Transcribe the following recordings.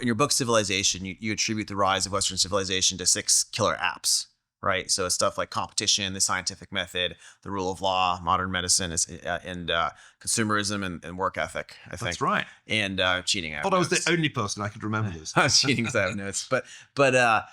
In your book, Civilization, you attribute the rise of Western civilization to 6 killer apps, right? So it's stuff like competition, the scientific method, the rule of law, modern medicine, and consumerism and work ethic, I think. That's right. And cheating. I thought I was the only person I could remember this. I was cheating because I have notes. But are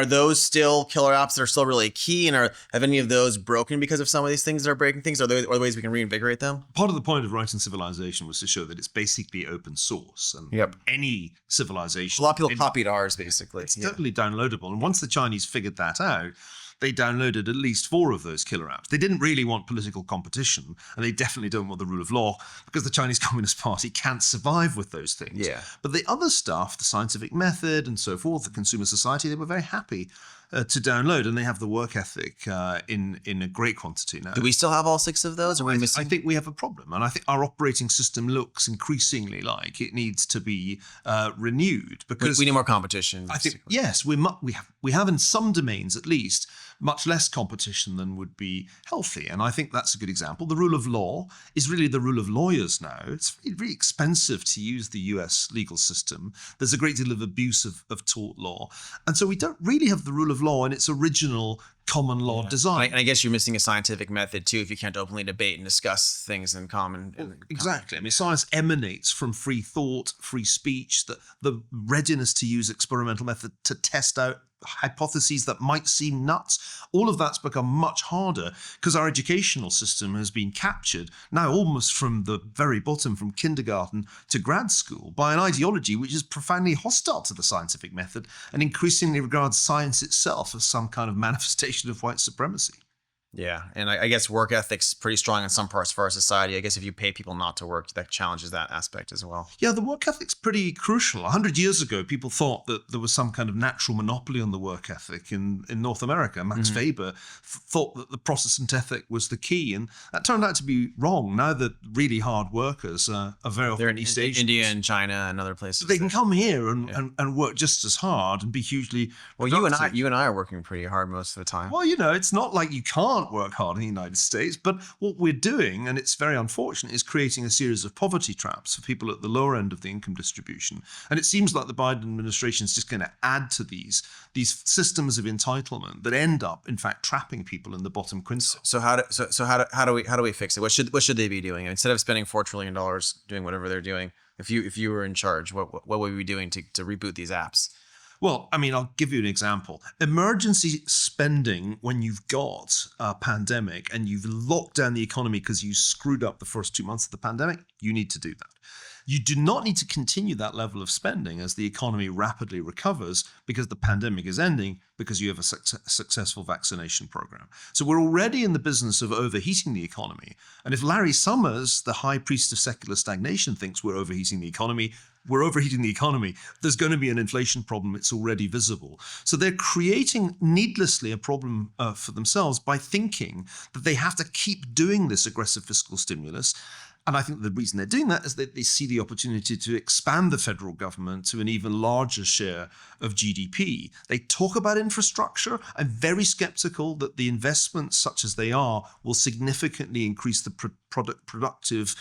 those still killer apps that are still really key? And have any of those broken because of some of these things that are breaking things? Are there ways we can reinvigorate them? Part of the point of writing Civilization was to show that it's basically open source. And any civilization... A lot of people copied ours, basically. It's totally downloadable. And once the Chinese figured that out, they downloaded at least 4 of those killer apps. They didn't really want political competition, and they definitely don't want the rule of law, because the Chinese Communist Party can't survive with those things. Yeah. But the other stuff, the scientific method and so forth, the consumer society, they were very happy to download, and they have the work ethic in a great quantity now. Do we still have all 6 of those? I think we have a problem, and I think our operating system looks increasingly like it needs to be renewed, because we need more competition. I think yes, we have in some domains at least much less competition than would be healthy, and I think that's a good example. The rule of law is really the rule of lawyers now. It's really, really expensive to use the US legal system. There's a great deal of abuse of tort law, and so we don't really have the rule of law in its original common law design. And I guess you're missing a scientific method too if you can't openly debate and discuss things in common. Exactly. I mean, science emanates from free thought, free speech, the readiness to use experimental method to test out hypotheses that might seem nuts. All of that's become much harder because our educational system has been captured now almost from the very bottom, from kindergarten to grad school, by an ideology which is profoundly hostile to the scientific method and increasingly regards science itself as some kind of manifestation of white supremacy. Yeah, and I guess work ethic's pretty strong in some parts of our society. I guess if you pay people not to work, that challenges that aspect as well. Yeah, the work ethic's pretty crucial. 100 years ago, people thought that there was some kind of natural monopoly on the work ethic in North America. Max Weber thought that the Protestant ethic was the key, and that turned out to be wrong. Now that really hard workers are very often in East Asia, India and China and other places. They can come here and work just as hard and be hugely productive. You and I are working pretty hard most of the time. Well, it's not like you can't work hard in the United States, but what we're doing, and it's very unfortunate, is creating a series of poverty traps for people at the lower end of the income distribution. And it seems like the Biden administration is just going to add to these systems of entitlement that end up, in fact, trapping people in the bottom quintile. So how do we fix it? What should they be doing? Instead of spending $4 trillion doing whatever they're doing, if you were in charge, what would we be doing to reboot these apps? Well, I mean, I'll give you an example. Emergency spending, when you've got a pandemic and you've locked down the economy because you screwed up the first 2 months of the pandemic, you need to do that. You do not need to continue that level of spending as the economy rapidly recovers because the pandemic is ending, because you have a successful vaccination program. So we're already in the business of overheating the economy. And if Larry Summers, the high priest of secular stagnation, thinks we're overheating the economy, we're overheating the economy. There's going to be an inflation problem. It's already visible. So they're creating needlessly a problem for themselves by thinking that they have to keep doing this aggressive fiscal stimulus. And I think the reason they're doing that is that they see the opportunity to expand the federal government to an even larger share of GDP. They talk about infrastructure. I'm very skeptical that the investments, such as they are, will significantly increase the productive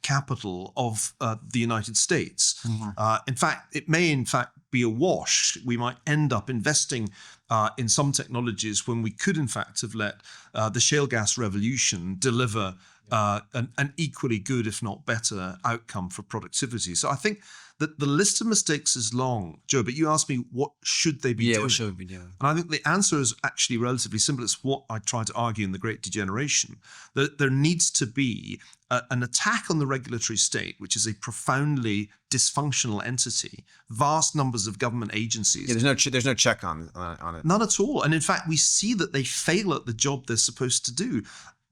capital of the United States. In fact, it may be a wash. We might end up investing in some technologies when we could, in fact, have let the shale gas revolution deliver an equally good, if not better, outcome for productivity. So I think that the list of mistakes is long, Joe, but you asked me what should they be doing? What should we be doing? And I think the answer is actually relatively simple. It's what I try to argue in The Great Degeneration, that there needs to be an attack on the regulatory state, which is a profoundly dysfunctional entity, vast numbers of government agencies. Yeah, there's no check on it. None at all. And in fact, we see that they fail at the job they're supposed to do.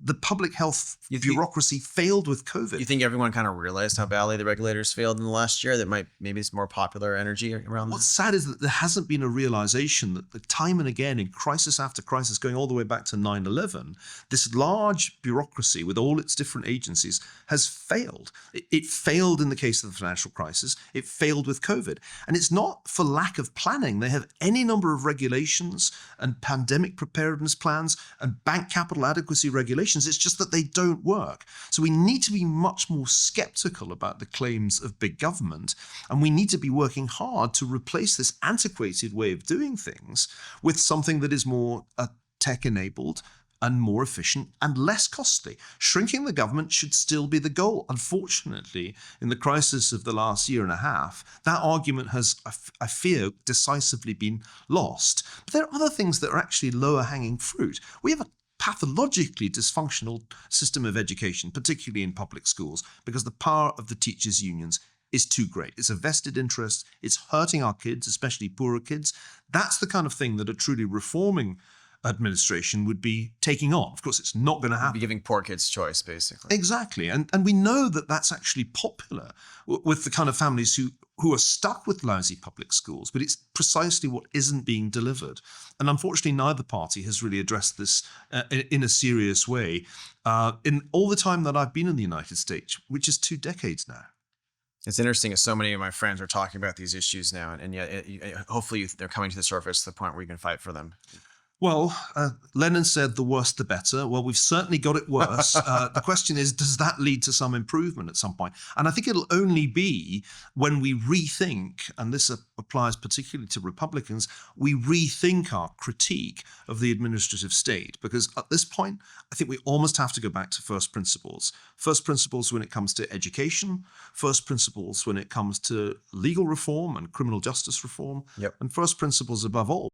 The public health bureaucracy failed with COVID. You think everyone kind of realized how badly the regulators failed in the last year? That maybe it's more popular energy around What's sad is that there hasn't been a realization that the time and again in crisis after crisis, going all the way back to 9/11, this large bureaucracy with all its different agencies has failed. It failed in the case of the financial crisis. It failed with COVID. And it's not for lack of planning. They have any number of regulations and pandemic preparedness plans and bank capital adequacy regulations administrations. It's just that they don't work. So we need to be much more skeptical about the claims of big government, and we need to be working hard to replace this antiquated way of doing things with something that is more tech-enabled and more efficient and less costly. Shrinking the government should still be the goal. Unfortunately, in the crisis of the last year and a half, that argument has, I fear, decisively been lost. But there are other things that are actually lower hanging fruit. We have a pathologically dysfunctional system of education, particularly in public schools, because the power of the teachers' unions is too great. It's a vested interest. It's hurting our kids, especially poorer kids. That's the kind of thing that a truly reforming administration would be taking on. Of course, it's not going to happen. Be giving poor kids choice, basically. Exactly. And we know that that's actually popular with the kind of families who are stuck with lousy public schools, but it's precisely what isn't being delivered. And unfortunately, neither party has really addressed this in a serious way in all the time that I've been in the United States, which is 2 decades now. It's interesting as so many of my friends are talking about these issues now, and yet hopefully they're coming to the surface to the point where you can fight for them. Well, Lenin said the worse the better. Well, we've certainly got it worse. The question is, does that lead to some improvement at some point? And I think it'll only be when we rethink, and this applies particularly to Republicans, we rethink our critique of the administrative state. Because at this point, I think we almost have to go back to first principles. First principles when it comes to education, first principles when it comes to legal reform and criminal justice reform, and first principles above all